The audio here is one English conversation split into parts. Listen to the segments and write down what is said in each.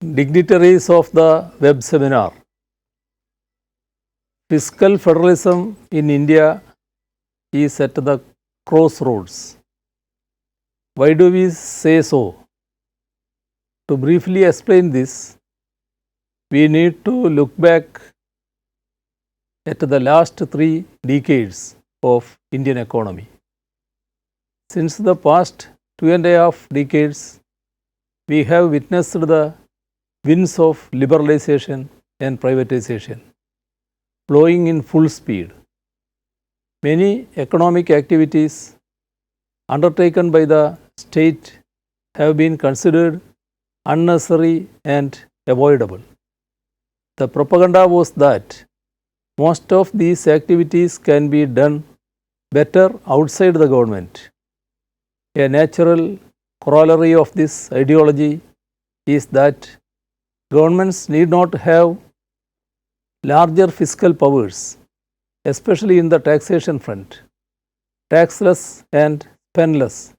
Dignitaries of the web seminar. Fiscal federalism in India is at the crossroads. Why do we say so? To briefly explain this, we need to look back at the last 3 decades of Indian economy. Since the past 2.5 decades, we have witnessed the winds of liberalization and privatization blowing in full speed. Many economic activities undertaken by the state have been considered unnecessary and avoidable. The propaganda was that most of these activities can be done better outside the government. A natural corollary of this ideology is that governments need not have larger fiscal powers, especially in the taxation front. Taxless and spendless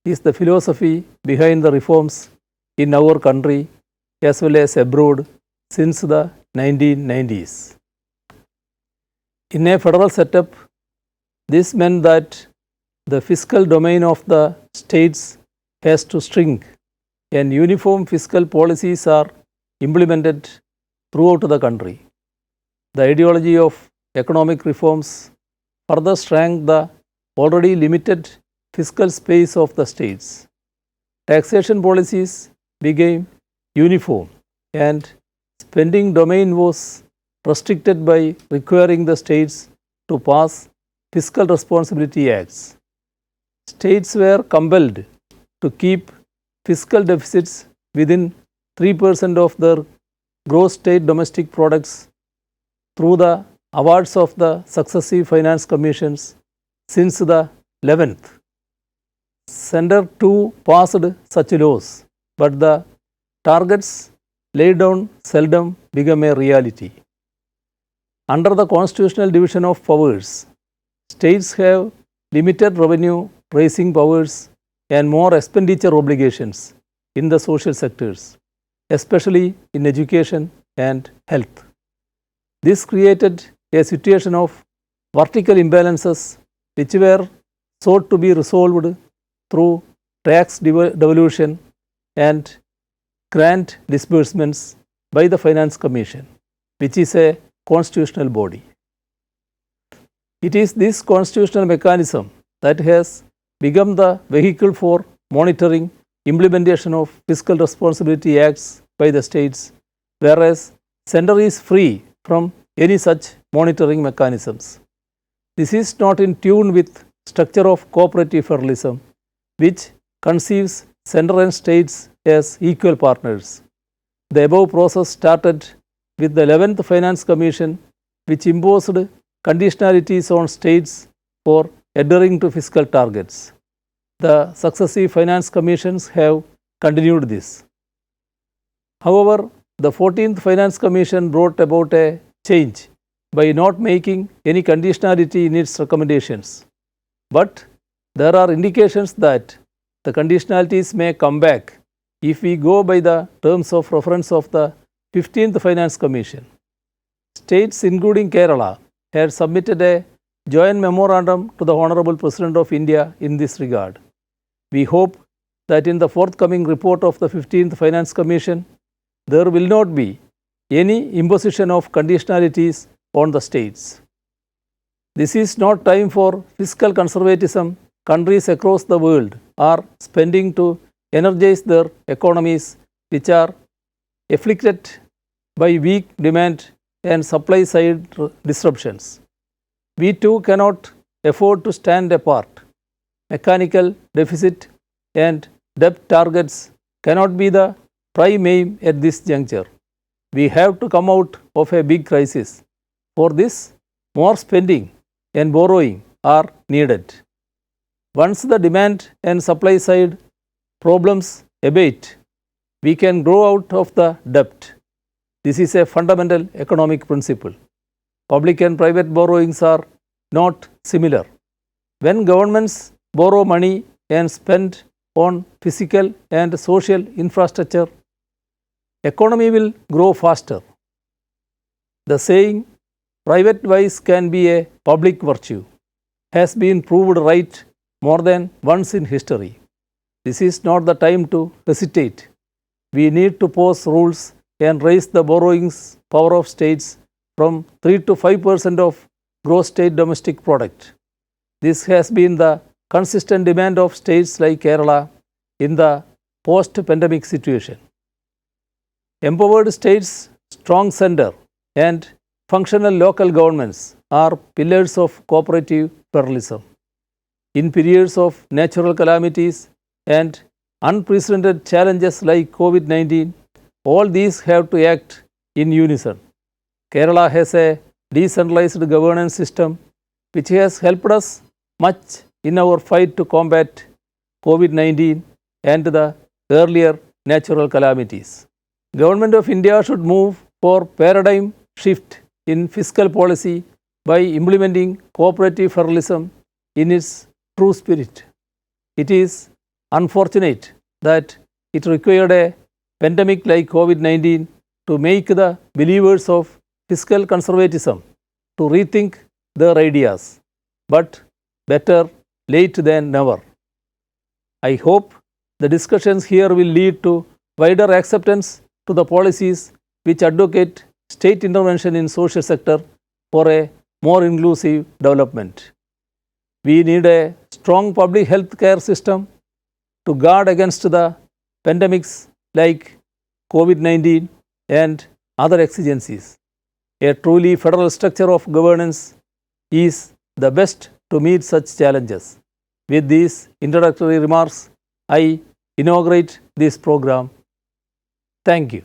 is the philosophy behind the reforms in our country as well as abroad since the 1990s. In a federal setup, this meant that the fiscal domain of the states has to shrink and uniform fiscal policies are implemented throughout the country. The ideology of economic reforms further shrank the already limited fiscal space of the states. Taxation policies became uniform and spending domain was restricted by requiring the states to pass fiscal responsibility acts. States were compelled to keep fiscal deficits within 3% of their gross state domestic products through the awards of the successive finance commissions since the 11th. Center too passed such laws, but the targets laid down seldom become a reality. Under the constitutional division of powers, states have limited revenue raising powers and more expenditure obligations in the social sectors, especially in education and health. This created a situation of vertical imbalances which were sought to be resolved through tax devolution and grant disbursements by the Finance Commission, which is a constitutional body. It is this constitutional mechanism that has become the vehicle for monitoring implementation of fiscal responsibility acts by the states, whereas center is free from any such monitoring mechanisms. This is not in tune with structure of cooperative federalism, which conceives center and states as equal partners. The above process started with the 11th Finance Commission, which imposed conditionalities on states for adhering to fiscal targets. The successive finance commissions have continued this. However, the 14th Finance Commission brought about a change by not making any conditionality in its recommendations. But there are indications that the conditionalities may come back if we go by the terms of reference of the 15th Finance Commission. States including Kerala had submitted a joint memorandum to the Honorable President of India in this regard. We hope that in the forthcoming report of the 15th Finance Commission, there will not be any imposition of conditionalities on the states. This is not time for fiscal conservatism. Countries across the world are spending to energize their economies, which are afflicted by weak demand and supply side disruptions. We too cannot afford to stand apart. Mechanical deficit and debt targets cannot be the prime aim at this juncture. We have to come out of a big crisis. For this, more spending and borrowing are needed. Once the demand and supply side problems abate, we can grow out of the debt. This is a fundamental economic principle. Public and private borrowings are not similar. When governments borrow money and spend on physical and social infrastructure, economy will grow faster. The saying, private vice can be a public virtue, has been proved right more than once in history. This is not the time to hesitate. We need to pose rules and raise the borrowing power of states from 3 to 5% of gross state domestic product. This has been the consistent demand of states like Kerala in the post-pandemic situation. Empowered states, strong center, and functional local governments are pillars of cooperative federalism. In periods of natural calamities and unprecedented challenges like COVID-19, all these have to act in unison. Kerala has a decentralized governance system which has helped us much in our fight to combat COVID-19 and the earlier natural calamities. Government of India should move for paradigm shift in fiscal policy by implementing cooperative federalism in its true spirit. It is unfortunate that it required a pandemic like COVID-19 to make the believers of fiscal conservatism to rethink their ideas, but better late than never. I hope the discussions here will lead to wider acceptance to the policies which advocate state intervention in social sector for a more inclusive development. We need a strong public health care system to guard against the pandemics like COVID-19 and other exigencies. A truly federal structure of governance is the best to meet such challenges. With these introductory remarks, I inaugurate this program. Thank you.